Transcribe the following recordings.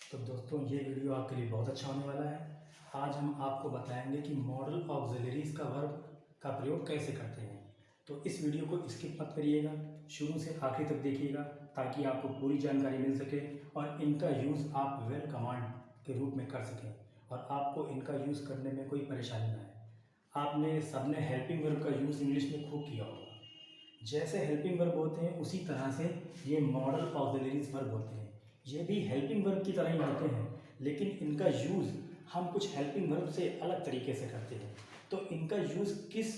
तो दोस्तों ये वीडियो आपके लिए बहुत अच्छा होने वाला है। आज हम आपको बताएंगे कि मॉडल ऑक्सिलरीज का वर्ब का प्रयोग कैसे करते हैं। तो इस वीडियो को स्किप मत करिएगा, शुरू से आखिर तक देखिएगा ताकि आपको पूरी जानकारी मिल सके और इनका यूज़ आप वेल कमांड के रूप में कर सकें और आपको इनका यूज़ करने में कोई परेशानी ना आए। आपने सबने हेल्पिंग वर्ब का यूज़ इंग्लिश में खूब किया होगा। जैसे हेल्पिंग वर्ब होते हैं उसी तरह से ये मॉडल ऑक्सिलरीज वर्ब होते हैं। ये भी हेल्पिंग वर्ब की तरह ही होते हैं, लेकिन इनका यूज़ हम कुछ हेल्पिंग वर्ब से अलग तरीके से करते हैं। तो इनका यूज़ किस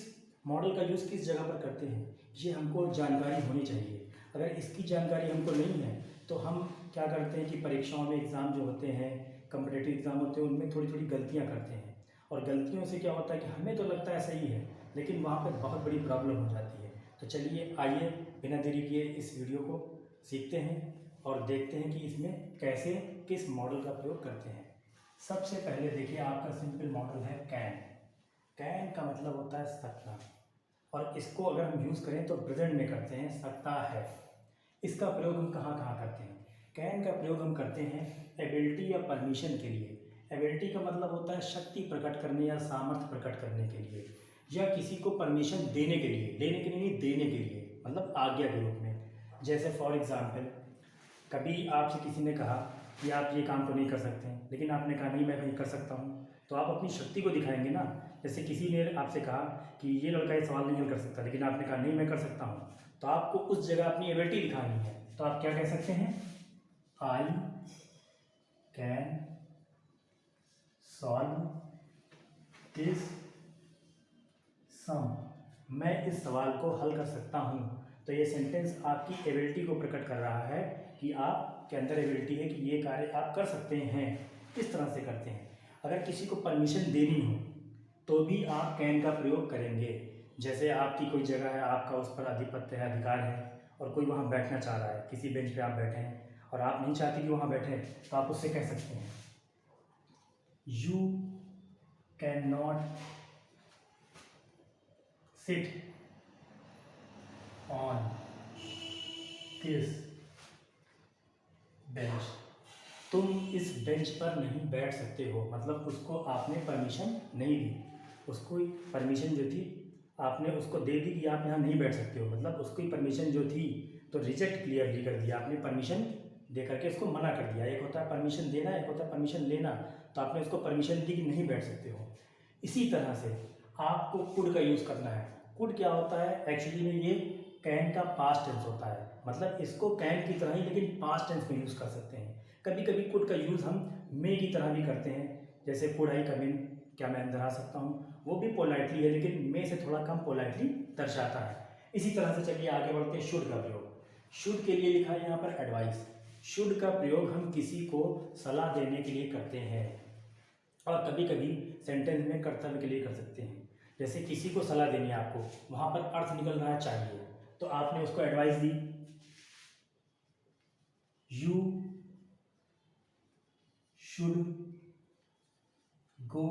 मॉडल का यूज़ किस जगह पर करते हैं ये हमको जानकारी होनी चाहिए। अगर इसकी जानकारी हमको नहीं है तो हम क्या करते हैं कि परीक्षाओं में एग्ज़ाम जो होते हैं, कॉम्पिटिटिव एग्ज़ाम होते हैं, उनमें थोड़ी थोड़ी गलतियाँ करते हैं और गलतियों से क्या होता है कि हमें तो लगता है सही है लेकिन वहाँ पर बहुत बड़ी प्रॉब्लम हो जाती है। तो चलिए आइए बिना देरी किए इस वीडियो को सीखते हैं और देखते हैं कि इसमें कैसे किस मॉडल का प्रयोग करते हैं। सबसे पहले देखिए आपका सिंपल मॉडल है कैन। कैन का मतलब होता है सकना और इसको अगर हम यूज़ करें तो प्रेजेंट में करते हैं, सकता है। इसका प्रयोग हम कहाँ कहाँ करते हैं? कैन का प्रयोग हम करते हैं एबिलिटी या परमिशन के लिए। एबिलिटी का मतलब होता है शक्ति प्रकट करने या सामर्थ्य प्रकट करने के लिए, या किसी को परमिशन देने के लिए, लेने के लिए नहीं देने के लिए, मतलब आज्ञा के रूप में। जैसे फॉर एग्जाम्पल कभी आपसे किसी ने कहा कि आप ये काम तो नहीं कर सकते हैं, लेकिन आपने कहा नहीं मैं नहीं कर सकता हूँ, तो आप अपनी शक्ति को दिखाएंगे ना। जैसे किसी ने आपसे कहा कि ये लड़का ये सवाल नहीं हल कर सकता, लेकिन आपने कहा नहीं मैं कर सकता हूँ, तो आपको उस जगह अपनी एबिलिटी दिखानी है। तो आप क्या कह सकते हैं? आई कैन सॉल्व दिस सम। मैं इस सवाल को हल कर सकता हूँ। तो ये सेंटेंस आपकी एबिलिटी को प्रकट कर रहा है कि आपके अंदर एबिलिटी है कि ये कार्य आप कर सकते हैं। इस तरह से करते हैं। अगर किसी को परमिशन देनी हो तो भी आप कैन का प्रयोग करेंगे। जैसे आपकी कोई जगह है, आपका उस पर आधिपत्य है, अधिकार है, और कोई वहाँ बैठना चाह रहा है, किसी बेंच पे आप बैठे हैं और आप नहीं चाहते कि वहाँ बैठे, तो आप उससे कह सकते हैं you can not sit on this bench. तुम इस बेंच पर नहीं बैठ सकते हो, मतलब उसको आपने परमिशन नहीं दी। उसको परमिशन जो थी आपने उसको दे दी कि आप यहाँ नहीं बैठ सकते हो, मतलब उसकी परमिशन जो थी तो रिजेक्ट क्लियरली कर दिया आपने, परमिशन दे करके उसको मना कर दिया। एक होता है परमिशन देना, एक होता है परमिशन लेना। तो आपने उसको परमिशन दी कि नहीं बैठ सकते हो। इसी तरह से आपको कुड का यूज़ करना है। कुड क्या होता है? एक्चुअली में ये कैन का पास्ट टेंस होता है, मतलब इसको कैन की तरह ही लेकिन पास्ट टेंस में यूज़ कर सकते हैं। कभी कभी कुड का यूज़ हम मे की तरह भी करते हैं। जैसे कुड आई कम इन, क्या मैं अंदर आ सकता हूँ, वो भी पोलाइटली है लेकिन मे से थोड़ा कम पोलाइटली दर्शाता है। इसी तरह से चलिए आगे बढ़ते हैं शुड का प्रयोग। शुड के लिए लिखा है यहाँ पर एडवाइस। शुड का प्रयोग हम किसी को सलाह देने के लिए करते हैं और कभी कभी सेंटेंस में कर्तव्य के लिए कर सकते हैं। जैसे किसी को सलाह देनी है आपको, वहाँ पर अर्थ निकल रहा है चाहिए, तो आपने उसको advice the you should go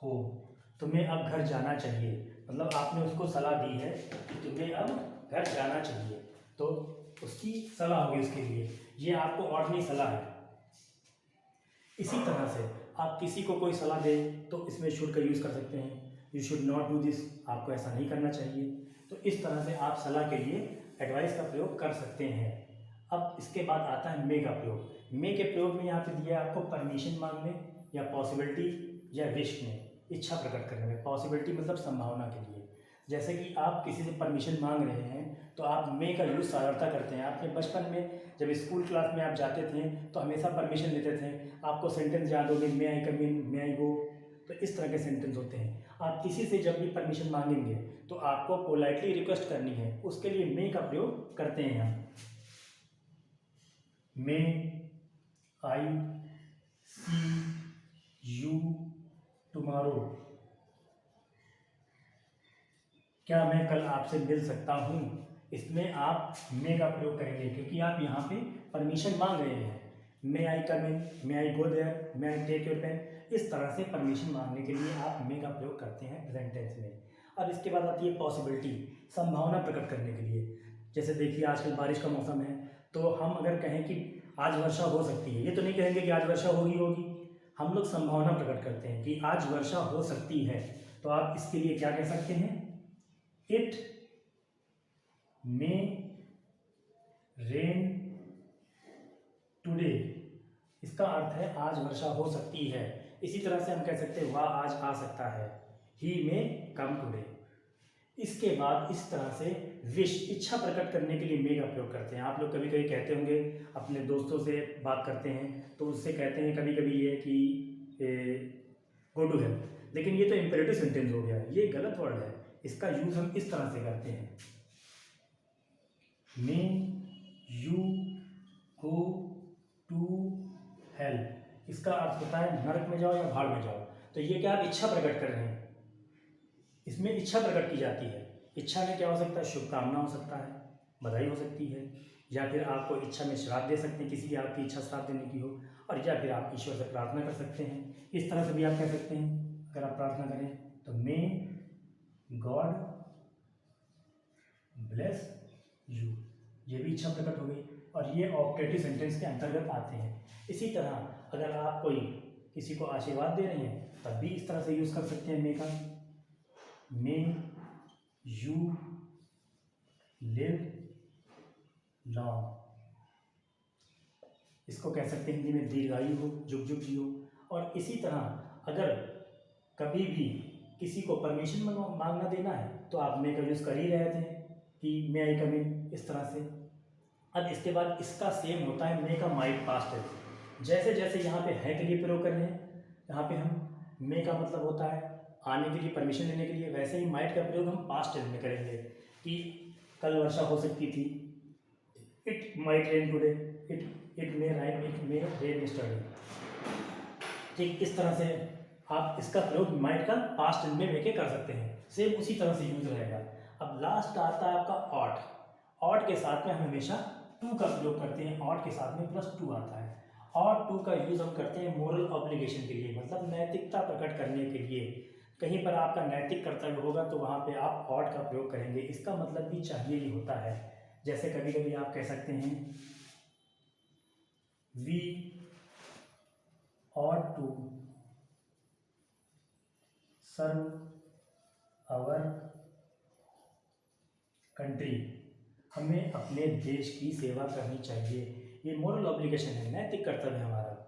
home. तुम्हें अब घर जाना चाहिए, मतलब आपने उसको सलाह दी है कि तुम्हें अब घर जाना चाहिए, तो उसकी सलाह होगी उसके लिए। ये आपको ऑर्डिनरी सलाह है। इसी तरह से आप किसी को कोई सलाह दें तो इसमें शुड का यूज़ कर सकते हैं। You should not do this, आपको ऐसा नहीं करना चाहिए। तो इस तरह से आप सलाह के लिए एडवाइस का प्रयोग कर सकते हैं। अब इसके बाद आता है मे का प्रयोग। मे के प्रयोग में यहाँ पे दिया है आपको परमिशन मांगने या पॉसिबिलिटी या विश में, इच्छा प्रकट करने में। पॉसिबिलिटी मतलब संभावना के लिए। जैसे कि आप किसी से परमिशन मांग रहे हैं तो आप मे का यूज़ साधारणता करते हैं। आपने बचपन में जब स्कूल क्लास में आप जाते थे तो हमेशा परमिशन लेते थे। आपको सेंटेंस याद होगी, मे I come in, may I गो। तो इस तरह के सेंटेंस होते हैं। आप किसी से जब भी परमिशन मांगेंगे तो आपको पोलाइटली रिक्वेस्ट करनी है, उसके लिए मे का प्रयोग करते हैं हम। मे आई सी यू टुमारो, क्या मैं कल आपसे मिल सकता हूँ। इसमें आप मे का प्रयोग करेंगे क्योंकि आप यहाँ पे परमिशन मांग रहे हैं। May I come in, may I go there, may I take your pen. इस तरह से परमिशन मांगने के लिए आप मे का प्रयोग करते हैं प्रेजेंट टेंस में। अब इसके बाद आती है पॉसिबिलिटी, संभावना प्रकट करने के लिए। जैसे देखिए आजकल बारिश का मौसम है, तो हम अगर कहें कि आज वर्षा हो सकती है, ये तो नहीं कहेंगे कि आज वर्षा होगी। हम लोग संभावना प्रकट करते हैं कि आज वर्षा हो सकती है। तो आप इसके लिए क्या कह सकते हैं, इट मे रेन टुडे। इसका अर्थ है आज वर्षा हो सकती है। इसी तरह से हम कह सकते हैं वह आज आ सकता है, ही मे कम टुडे। इसके बाद इस तरह से विश, इच्छा प्रकट करने के लिए मे का प्रयोग करते हैं। आप लोग कभी कभी कहते होंगे, अपने दोस्तों से बात करते हैं तो उससे कहते हैं कभी कभी ये कि गो टू हेल्प, लेकिन ये तो इम्पेरेटिव सेंटेंस हो गया, ये गलत वर्ड है। इसका यूज हम इस तरह से करते हैं, may you go to help. इसका अर्थ होता है नरक में जाओ या भाड़ में जाओ। तो ये क्या आप इच्छा प्रकट कर रहे हैं, इसमें इच्छा प्रकट की जाती है। इच्छा में क्या हो सकता है, शुभकामना हो सकता है, बधाई हो सकती है, या फिर आपको इच्छा में श्राद्ध दे सकते हैं, किसी की आपकी इच्छा श्राद्ध देने की हो, और या फिर आप ईश्वर से प्रार्थना कर सकते हैं। इस तरह से भी आप कह सकते हैं अगर आप प्रार्थना करें तो मे गॉड ब्लेस यू, ये भी इच्छा प्रकट हो गई, और ये ऑप्टेटिव सेंटेंस के अंतर्गत आते हैं। इसी तरह अगर आप कोई किसी को आशीर्वाद दे रहे हैं तब भी इस तरह से यूज़ कर सकते हैं मे का, मे यू लिव लॉन्ग। इसको कह सकते हैं हिंदी में दीर्घायु हो, जुग जुग जियो। और इसी तरह अगर कभी भी किसी को परमिशन मांगना देना है तो आप मे का यूज़ कर ही रहे थे कि मे आई कम इन, इस तरह से। अब इसके बाद इसका सेम होता है मे का माइट पास्ट टेंस। जैसे जैसे यहाँ पे है के लिए प्रयोग कर रहे हैं, यहाँ पे हम मे का मतलब होता है आने के लिए, परमिशन लेने के लिए, वैसे ही माइट का प्रयोग हम पास्ट टेंस में करेंगे कि कल वर्षा हो सकती थी, it might rain today, it may rain yesterday. ठीक इस तरह से आप इसका प्रयोग माइट का पास्ट टेंस में लेके कर सकते हैं, सेम उसी तरह से यूज रहेगा। अब लास्ट आता है आपका ऑट। ऑट के साथ में हम हमेशा टू का प्रयोग करते हैं, ऑट के साथ में +2 आता है। और टू का यूज़ हम करते हैं मोरल ऑब्लिगेशन के लिए, मतलब नैतिकता प्रकट करने के लिए। कहीं पर आपका नैतिक कर्तव्य होगा तो वहाँ पे आप ऑट का प्रयोग करेंगे। इसका मतलब भी चाहिए ही होता है। जैसे कभी कभी आप कह सकते हैं we ought to serve our country, हमें अपने देश की सेवा करनी चाहिए। ये मोरल ऑब्लिगेशन है, नैतिक कर्तव्य है हमारा।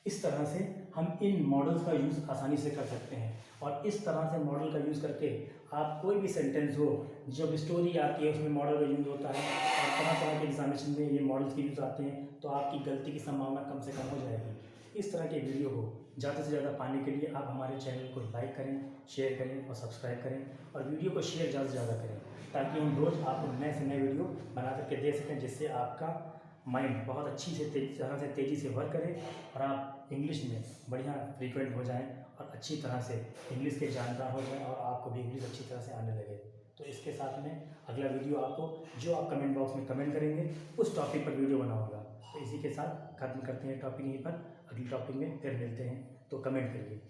इस तरह से हम इन मॉडल्स का यूज़ आसानी से कर सकते हैं। और इस तरह से मॉडल का यूज़ करके आप कोई भी सेंटेंस हो, जब स्टोरी आती है उसमें मॉडल का यूज़ होता है, और तरह तरह के एग्जामिनेशन में ये मॉडल्स के यूज़ आते हैं, तो आपकी गलती की संभावना कम से कम हो जाएगी। इस तरह के वीडियो को ज़्यादा से ज़्यादा पाने के लिए आप हमारे चैनल को लाइक करें, शेयर करें और सब्सक्राइब करें, और वीडियो को शेयर ज़्यादा से ज़्यादा करें, ताकि हम रोज़ आपको नए से नए वीडियो बना करके दे सकें, जिससे आपका माइंड बहुत अच्छी से तेज़ी से वर्क करे और आप इंग्लिश में बढ़िया फ्रीक्वेंट हो जाएं और अच्छी तरह से इंग्लिश के जानकार हो जाएं, और आपको भी इंग्लिश अच्छी तरह से आने लगे। तो इसके साथ में अगला वीडियो आपको, जो आप कमेंट बॉक्स में कमेंट करेंगे उस टॉपिक पर वीडियो बनाऊंगा। तो इसी के साथ खत्म करते हैं टॉपिक यहीं पर, अगली टॉपिक में फिर मिलते हैं, तो कमेंट करिए।